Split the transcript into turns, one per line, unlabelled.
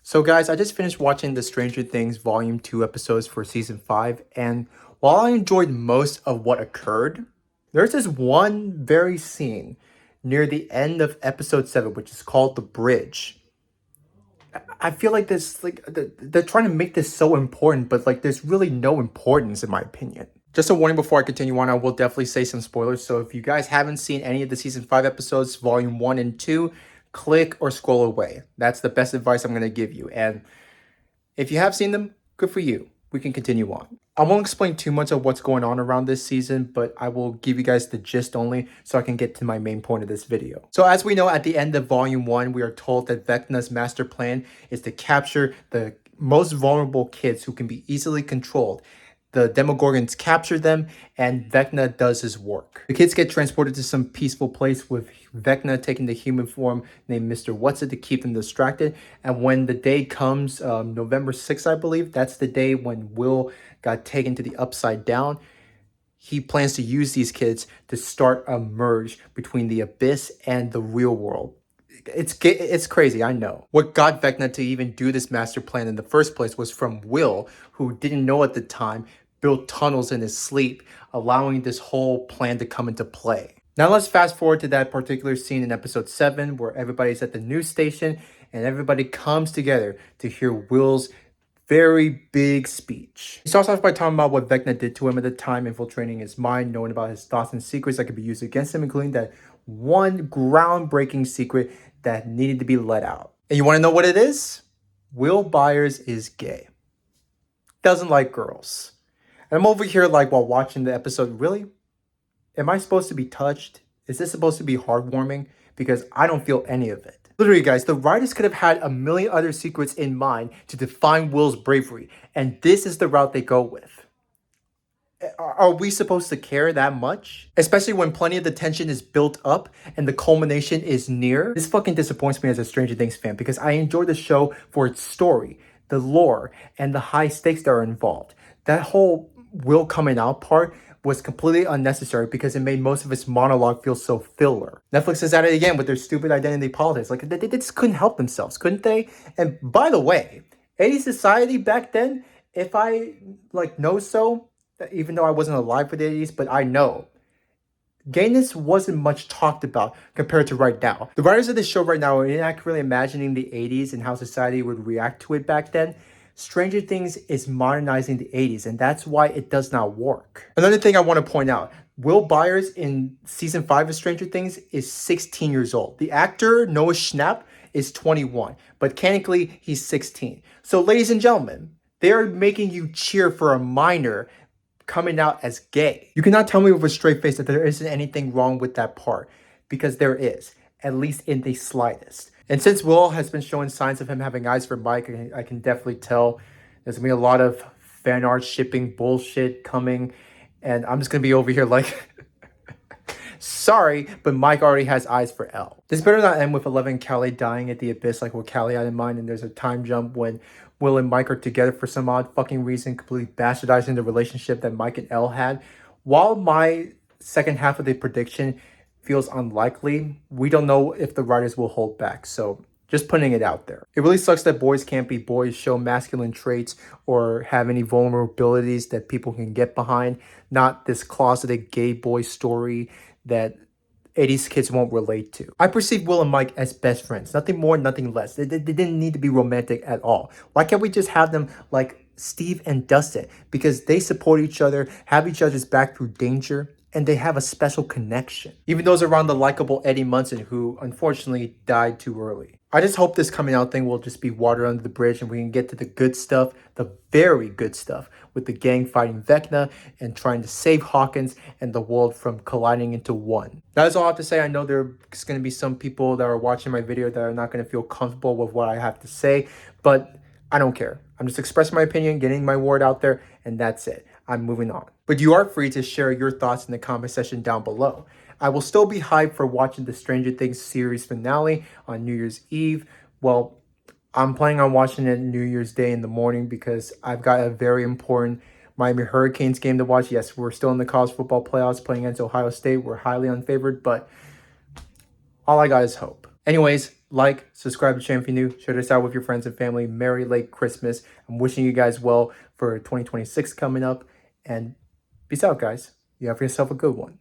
So guys, I just finished watching the Stranger Things Volume 2 episodes for Season 5, and while I enjoyed most of what occurred, there's this one very scene near the end of Episode 7, which is called The Bridge. I feel like this, they're trying to make this so important, but there's really no importance in my opinion. Just a warning before I continue on, I will definitely say some spoilers, so if you guys haven't seen any of the Season 5 episodes, Volume 1 and 2, click or scroll away. That's the best advice I'm going to give you. And if you have seen them, good for you. We can continue on. I won't explain too much of what's going on around this season, but I will give you guys the gist only so I can get to my main point of this video. So as we know, at the end of Volume 1, we are told that Vecna's master plan is to capture the most vulnerable kids who can be easily controlled. The Demogorgons capture them, and Vecna does his work. The kids get transported to some peaceful place with Vecna taking the human form named Mr. What's-It to keep them distracted. And when the day comes, November 6th, I believe, that's the day when Will got taken to the Upside Down. He plans to use these kids to start a merge between the Abyss and the real world. It's crazy, I know. What got Vecna to even do this master plan in the first place was from Will, who didn't know at the time, built tunnels in his sleep, allowing this whole plan to come into play. Now let's fast forward to that particular scene in episode 7 where everybody's at the news station and everybody comes together to hear Will's very big speech. He starts off by talking about what Vecna did to him at the time, infiltrating his mind, knowing about his thoughts and secrets that could be used against him, including that one groundbreaking secret that needed to be let out. And you want to know what it is? Will Byers is gay. Doesn't like girls. And I'm over here while watching the episode, really? Am I supposed to be touched? Is this supposed to be heartwarming? Because I don't feel any of it. Literally, guys, the writers could have had a million other secrets in mind to define Will's bravery, and this is the route they go with. Are we supposed to care that much? Especially when plenty of the tension is built up and the culmination is near? This fucking disappoints me as a Stranger Things fan because I enjoy the show for its story, the lore, and the high stakes that are involved. That whole Will coming out part was completely unnecessary because it made most of its monologue feel so filler. Netflix is at it again with their stupid identity politics. They just couldn't help themselves, couldn't they? And by the way, 80s society back then, if I know so, even though I wasn't alive for the 80s, but I know, gayness wasn't much talked about compared to right now. The writers of this show right now are inaccurately imagining the 80s and how society would react to it back then. Stranger Things is modernizing the 80s, and that's why it does not work. Another thing I want to point out, Will Byers in Season 5 of Stranger Things is 16 years old. The actor, Noah Schnapp, is 21, but canonically, he's 16. So ladies and gentlemen, they are making you cheer for a minor coming out as gay. You cannot tell me with a straight face that there isn't anything wrong with that part, because there is, at least in the slightest. And since Will has been showing signs of him having eyes for Mike, I can definitely tell there's gonna be a lot of fan art shipping bullshit coming, and I'm just gonna be over here sorry, but Mike already has eyes for Elle. This better not end with 11 and Callie dying at the Abyss like what Callie had in mind, and there's a time jump when Will and Mike are together for some odd fucking reason, completely bastardizing the relationship that Mike and Elle had. While my second half of the prediction feels unlikely, we don't know if the writers will hold back, so just putting it out there. It really sucks that boys can't be boys, show masculine traits, or have any vulnerabilities that people can get behind. Not this closeted gay boy story that 80s kids won't relate to. I perceive Will and Mike as best friends. Nothing more, nothing less. They didn't need to be romantic at all. Why can't we just have them like Steve and Dustin? Because they support each other, have each other's back through danger, and they have a special connection. Even those around the likable Eddie Munson, who unfortunately died too early. I just hope this coming out thing will just be water under the bridge and we can get to the good stuff, the very good stuff, with the gang fighting Vecna and trying to save Hawkins and the world from colliding into one. That is all I have to say. I know there's going to be some people that are watching my video that are not going to feel comfortable with what I have to say, but I don't care. I'm just expressing my opinion, getting my word out there, and that's it. I'm moving on. But you are free to share your thoughts in the comment section down below. I will still be hyped for watching the Stranger Things series finale on New Year's Eve. Well, I'm planning on watching it New Year's Day in the morning because I've got a very important Miami Hurricanes game to watch. Yes, we're still in the college football playoffs playing against Ohio State. We're highly unfavored, but all I got is hope. Anyways, like, subscribe to the channel if you're new, share this out with your friends and family. Merry late Christmas. I'm wishing you guys well for 2026 coming up, and peace out, guys. You have yourself a good one.